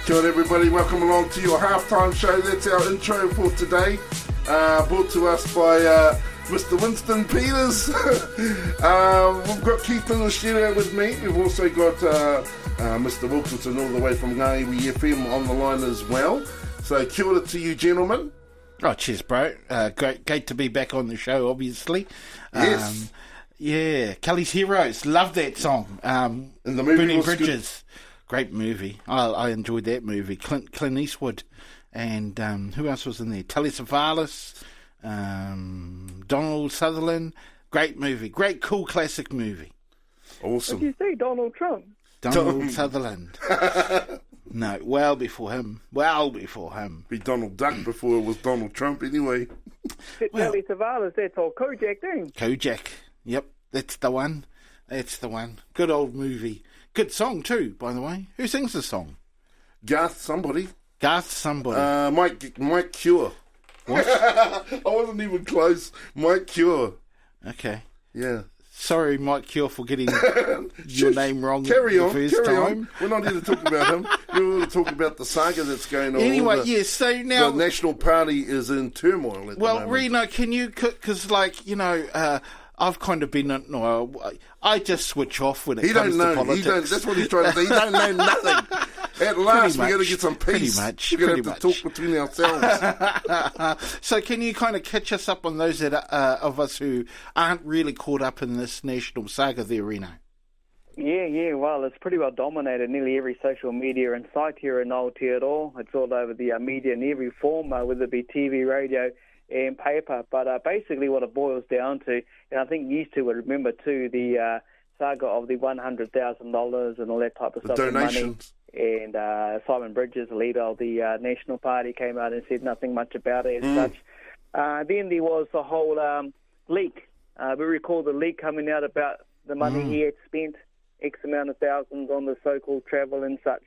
Kia ora everybody, welcome along to your halftime show. That's our intro for today, brought to us by Mr. Winston Peters. We've got Keith in the studio with me. We've also got Mr. Wilkinson all the way from Ngaiwi FM on the line as well. So kia ora to you gentlemen. Oh, cheers, bro. Great to be back on the show, obviously. Yes. Yeah, Kelly's Heroes. Love that song. And the movie Burning was Bridges. Great movie. I enjoyed that movie. Clint Eastwood. And who else was in there? Telly Savalas, Donald Sutherland. Great movie. Great, cool, classic movie. Awesome. Did you say Donald Trump? Donald Sutherland. No, well before him. Be Donald Duck before it was Donald Trump anyway. Telly Savalas, that's all Kojak thing. Kojak. Yep, that's the one. Good old movie. Good song too, by the way. Who sings the song? Garth somebody. Mike Cure. What? I wasn't even close. Mike Cure. Okay. Yeah. Sorry, Mike Cure, for getting your name wrong carry the first time. On. We're not here to talk about him. We're here to talk about the saga that's going on. Anyway, yes, so now... The National Party is in turmoil at the moment. Reno, can you... Because, I've kind of been... No, I just switch off when it comes to politics. That's what he's trying to say. He don't know nothing. At last, we're going to get some peace. We're going to have to talk between ourselves. So can you kind of catch us up on those of us who aren't really caught up in this national saga there, Reno? Yeah. Well, it's pretty well dominated nearly every social media and site here in Aotearoa. It's all over the media in every form, whether it be TV, radio, and paper. But basically what it boils down to, and I think you two would remember too, the saga of the $100,000 and all that type of stuff. Donations. And Simon Bridges, the leader of the National Party, came out and said nothing much about it as such. Then there was the whole leak. We recall the leak coming out about the money he had spent, X amount of thousands on the so-called travel and such.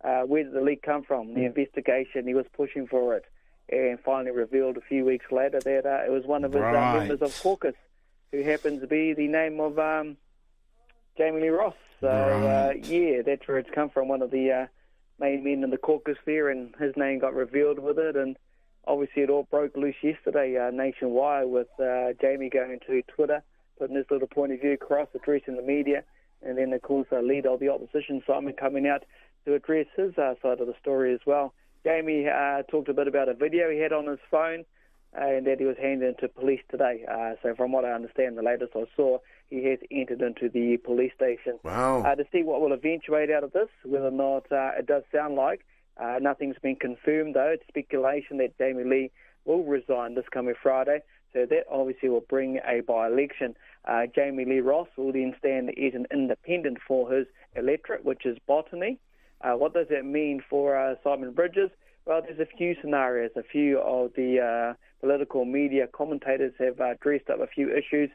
Where did the leak come from? The investigation, he was pushing for it, and finally revealed a few weeks later that it was one of his members of caucus, who happens to be the name of Jamie Lee Ross. So, that's where it's come from, one of the main men in the caucus there, and his name got revealed with it, and obviously it all broke loose yesterday nationwide with Jamie going to Twitter, putting his little point of view across, addressing the media, and then, of course, the leader of the opposition, Simon, coming out to address his side of the story as well. Jamie talked a bit about a video he had on his phone, and that he was handed into police today. So from what I understand, the latest I saw, he has entered into the police station. Wow. To see what will eventuate out of this, whether or not it does sound like. Nothing's been confirmed, though. It's speculation that Jamie Lee will resign this coming Friday. So that obviously will bring a by-election. Jamie Lee Ross will then stand as an independent for his electorate, which is Botany. What does that mean for Simon Bridges? Well, there's a few scenarios. A few of the political media commentators have dressed up a few issues,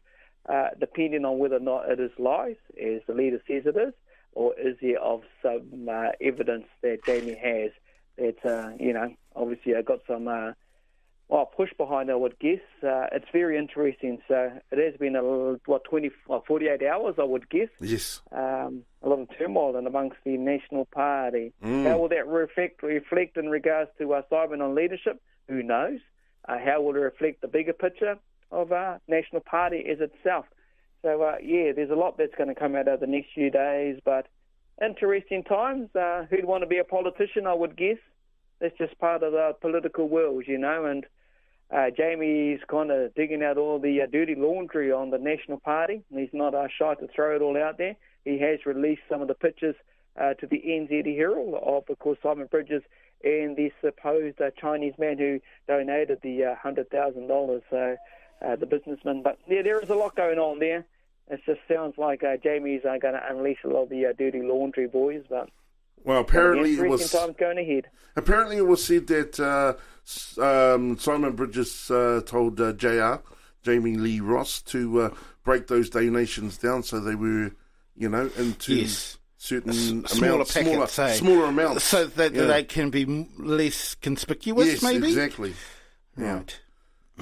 depending on whether or not it is lies, as the leader says it is, or is there of some evidence that Jamie has that, obviously got some push behind, I would guess. It's very interesting. So it has been 48 hours, I would guess. Yes. A lot of turmoil in amongst the National Party. How will that reflect in regards to Simon on leadership? Who knows? How will it reflect the bigger picture of National Party as itself? So, there's a lot that's going to come out over the next few days, but interesting times. Who'd want to be a politician, I would guess? That's just part of the political world, and Jamie's kind of digging out all the dirty laundry on the National Party. He's not shy to throw it all out there. He has released some of the pictures to the NZ Herald of course, Simon Bridges and the supposed Chinese man who donated the $100,000, so the businessman. But, there is a lot going on there. It just sounds like Jamie's going to unleash a lot of the dirty laundry, boys, but... Well, apparently it was... times going ahead. Apparently it was said that Simon Bridges told Jamie Lee Ross, to break those donations down so they were, into certain smaller amounts. So that they can be less conspicuous, maybe? Yes, exactly. Right.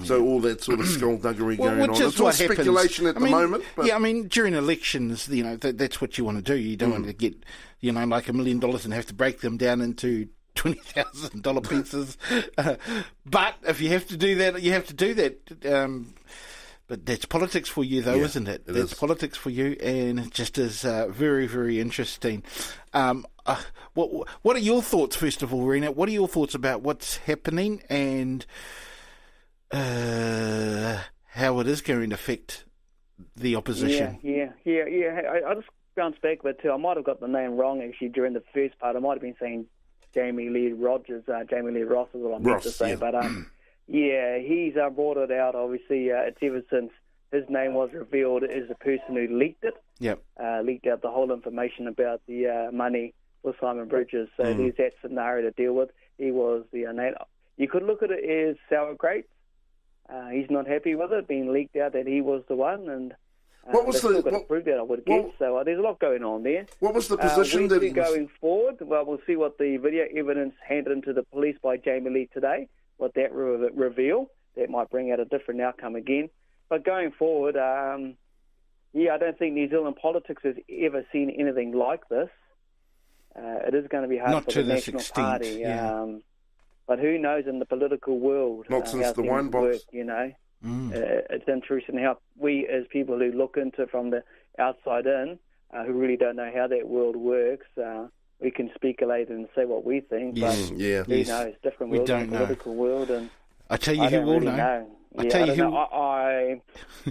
So all that sort of skullduggery going on. It's all speculation at the moment. But... during elections, that's what you want to do. You don't want to get, like $1 million and have to break them down into $20,000 pieces. But if you have to do that, you have to do that. But that's politics for you, though, isn't it? That's politics for you, and it just is very, very interesting. What are your thoughts, first of all, Rena? What are your thoughts about what's happening and how it is going to affect the opposition? Yeah. I just bounced back a bit too. I might have got the name wrong, actually, during the first part. I might have been saying Jamie Lee Ross is what I meant to say. But, he's brought it out, obviously. It's ever since his name was revealed as the person who leaked it. Yep. Leaked out the whole information about the money for Simon Bridges. So there's that scenario to deal with. He was the you could look at it as sour grapes. He's not happy with it being leaked out that he was the one, and what was still got to prove that, I would guess. So there's a lot going on there. What was the position that he was going forward? Well, we'll see what the video evidence handed into the police by Jamie Lee today. What that reveal, that might bring out a different outcome again. But going forward, I don't think New Zealand politics has ever seen anything like this. It is going to be hard Not for to the this National extent, Party. yeah. But who knows in the political world? Not since how the things wine box. work, it's interesting how we, as people who look into from the outside in, who really don't know how that world works, we can speculate and say what we think. Yes. But Yeah. who knows? Different world, don't know. political world, and I tell you I who don't will really know. know. I tell you who.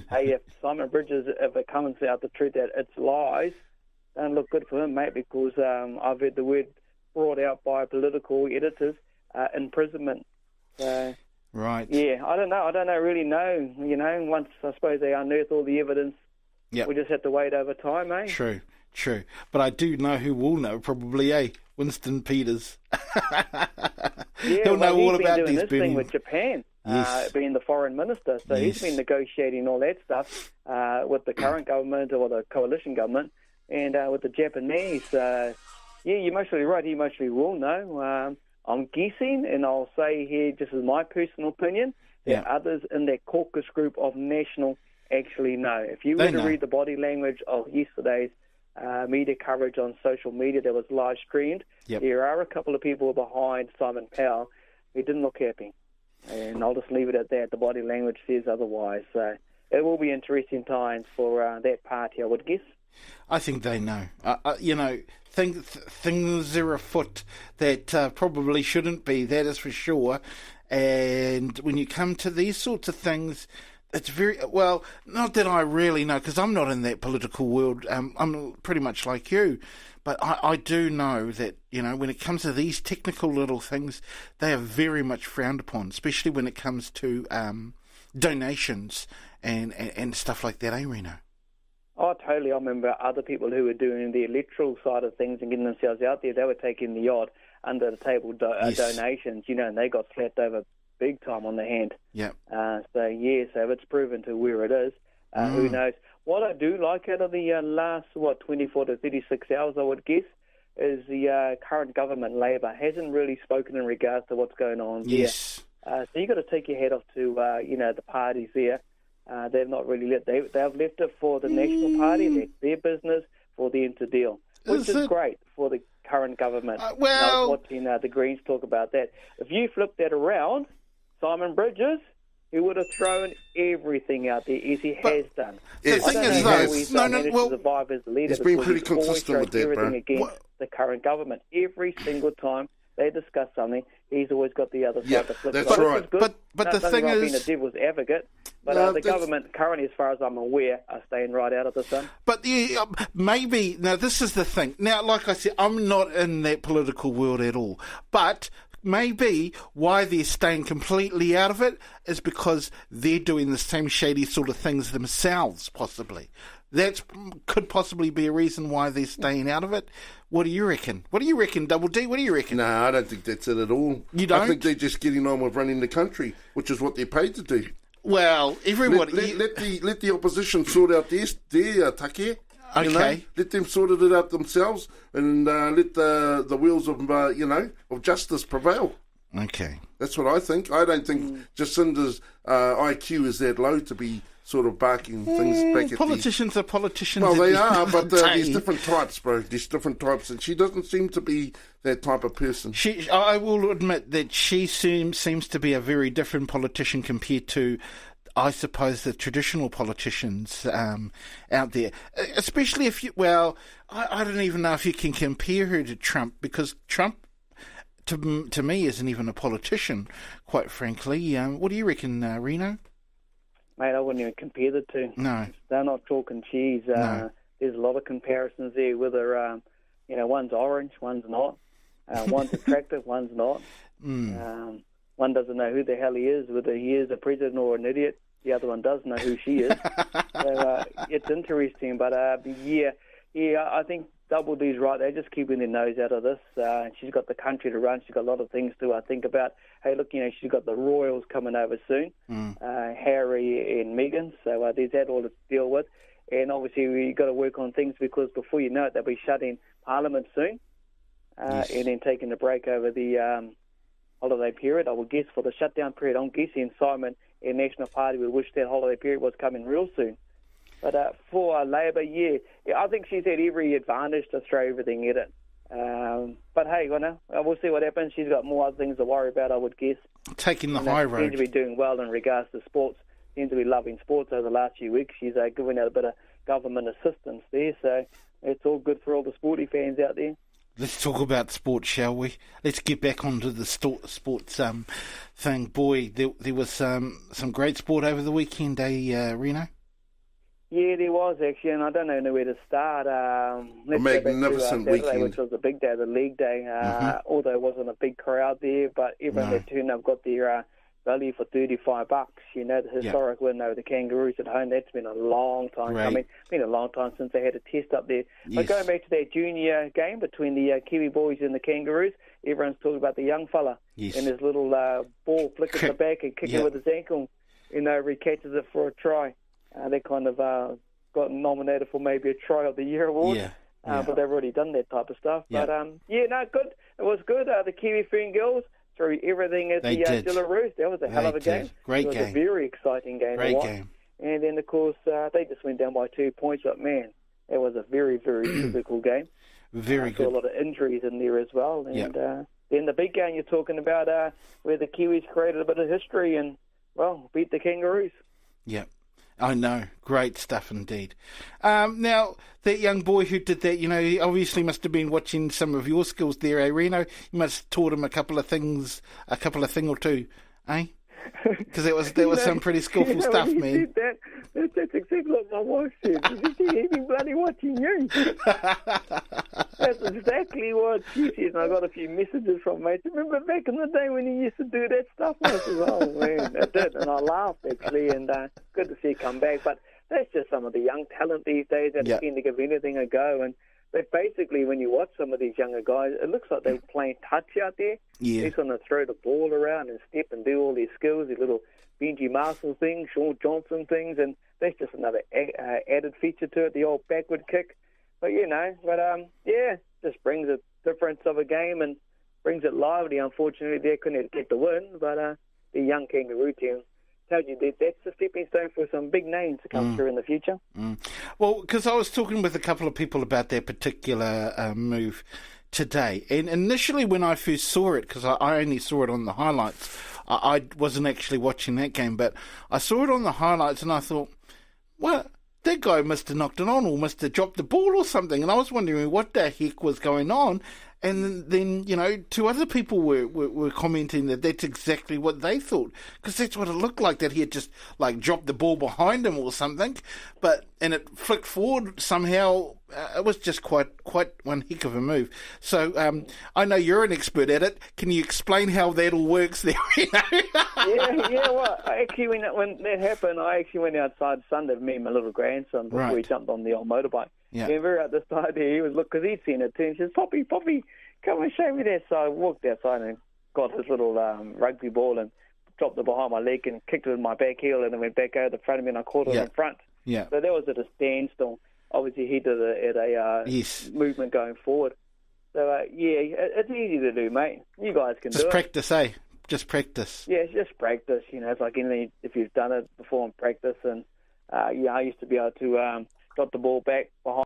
Hey, if Simon Bridges, if it comes out the truth that it's lies, don't look good for him, mate. Because I've heard the word brought out by political editors, imprisonment. So, Right. yeah, I don't really know. Once I suppose they unearth all the evidence, we just have to wait over time, eh? True. But I do know who will know, probably, Winston Peters. He'll know all about these this thing with Japan, being the foreign minister. So he's been negotiating all that stuff with the current government or the coalition government, and with the Japanese. You're mostly right. He mostly will know. I'm guessing, and I'll say here, just as my personal opinion, that others in that caucus group of National actually know. If you were to read the body language of yesterday's media coverage on social media that was live streamed, there are a couple of people behind Simon Powell who didn't look happy. And I'll just leave it at that. The body language says otherwise. So it will be interesting times for that party, I would guess. I think they know. Things are afoot that probably shouldn't be, that is for sure. And when you come to these sorts of things, it's very, well, not that I really know, because I'm not in that political world. I'm pretty much like you. But I do know that, when it comes to these technical little things, they are very much frowned upon, especially when it comes to donations and stuff like that, Reno? Oh, totally. I remember other people who were doing the electoral side of things and getting themselves out there. They were taking the odd under-the-table donations, and they got slapped over big time on the hand. Yeah. So if it's proven to where it is, who knows? What I do like out of the last, 24 to 36 hours, I would guess, is the current government, Labour, hasn't really spoken in regards to what's going on there. Yes. So you've got to take your hat off to, the parties there. They've not really they've left it for the National Party. That's their business for them to deal, which is great for the current government. I was watching the Greens talk about that. If you flip that around, Simon Bridges, he would have thrown everything out there as he has done. The thing is, he's managed to survive as a leader. He's been pretty consistent with that, everything against the current government. Every single time they discuss something, he's always got the other side to flip. That's right. But the thing is, being a devil's advocate, but the government currently, as far as I'm aware, are staying right out of the sun. But maybe now this is the thing. Now, like I said, I'm not in that political world at all, but maybe why they're staying completely out of it is because they're doing the same shady sort of things themselves, possibly. That could possibly be a reason why they're staying out of it. What do you reckon? Double D? What do you reckon? No, I don't think that's it at all. You don't? I think they're just getting on with running the country, which is what they're paid to do. Well, everybody... Let the opposition sort out their take. Okay. Let them sort it out themselves, and let the wheels of justice prevail. Okay. That's what I think. I don't think Jacinda's IQ is that low to be sort of barking things back at politicians are politicians. Well, they are, but there's different types, bro. There's different types, and she doesn't seem to be that type of person. I will admit that she seems to be a very different politician compared to, I suppose, the traditional politicians out there. Especially if you, I don't even know if you can compare her to Trump, because Trump, to me, isn't even a politician, quite frankly. What do you reckon, Reno? Mate, I wouldn't even compare the two. No. They're not talk and cheese. No. There's a lot of comparisons there, whether, one's orange, one's not. One's attractive, one's not. One doesn't know who the hell he is, whether he is a president or an idiot. The other one does know who she is. So it's interesting. But, I think Double D's right. They're just keeping their nose out of this. She's got the country to run. She's got a lot of things to think about. Hey, look, she's got the royals coming over soon, Harry and Meghan. So there's that all to deal with. And obviously we've got to work on things, because before you know it, they'll be shutting Parliament soon, and then taking a break over the holiday period. I would guess for the shutdown period, I'm guessing Simon and National Party would wish that holiday period was coming real soon. But for Labor, I think she's had every advantage to throw everything at it. But hey, we'll see what happens. She's got more other things to worry about, I would guess. Taking the high road. Seems to be doing well in regards to sports. Seems to be loving sports over the last few weeks. She's giving out a bit of government assistance there, so it's all good for all the sporty fans out there. Let's talk about sports, shall we? Let's get back onto the sports thing. Boy, there was some great sport over the weekend, Reno? Yeah, there was actually, and I don't know where to start. A magnificent weekend. Which was the big day, the league day. Although it wasn't a big crowd there, but everyone that turned up got their value for $35. The historic win over the Kangaroos at home. That's been a long time coming. It's been a long time since they had a test up there. But going back to that junior game between the Kiwi boys and the Kangaroos, everyone's talking about the young fella and his little ball flick at the back and kick it with his ankle. He catches it for a try. They kind of got nominated for maybe a Try of the Year award, but they've already done that type of stuff. But good. It was good. The Kiwi Fern girls threw everything at the Jillaroos. That was a hell of a game. Great game. It was a very exciting game. Great game. And then, of course, they just went down by 2 points. But man, it was a very, very physical game. Very good. A lot of injuries in there as well. And then the big game you're talking about, where the Kiwis created a bit of history and beat the Kangaroos. Yep. I know. Great stuff indeed. Now, that young boy who did that, he obviously must have been watching some of your skills there, Reno? You must have taught him a couple of thing or two, eh? Because that was some pretty skillful stuff, man. That's exactly what my wife said. He's been bloody watching you. That's exactly what she said. And I got a few messages from mates. Remember back in the day when he used to do that stuff? I said, oh, man, I did. And I laughed, actually. And good to see it come back. But that's just some of the young talent these days that seem to give anything a go. But basically, when you watch some of these younger guys, it looks like they're playing touch out there. Yeah. They're going to throw the ball around and step and do all these skills, these little Benji Marshall things, Sean Johnson things, and that's just another added feature to it, the old backward kick. But, just brings a difference of a game and brings it lively. Unfortunately, they couldn't get the win, but the young Kangaroo team tells you that that's a stepping stone for some big names to come through in the future. Well, because I was talking with a couple of people about that particular move today, and initially when I first saw it, because I only saw it on the highlights, I wasn't actually watching that game, but I saw it on the highlights and I thought, well, that guy must have knocked it on or must have dropped the ball or something, and I was wondering what the heck was going on. And then, two other people were commenting that that's exactly what they thought, because that's what it looked like, that he had just dropped the ball behind him or something, and it flicked forward somehow. It was just quite one heck of a move. So I know you're an expert at it. Can you explain how that all works there? Well, actually, when that happened, I actually went outside Sunday to meet my little grandson before he jumped on the old motorbike. Yeah, we were at the side there. He was because he'd seen it too. And he says, Poppy, come and show me that. So I walked outside and got this little rugby ball and dropped it behind my leg and kicked it with my back heel, and then went back over the front of me and I caught it in front. Yeah. So that was at a standstill. Obviously, he did it at a movement going forward. So, it's easy to do, mate. You guys can do it. Just practice, eh? Just practice. Yeah, just practice. It's like anything, if you've done it before and practice, and I used to be able to dot the ball back behind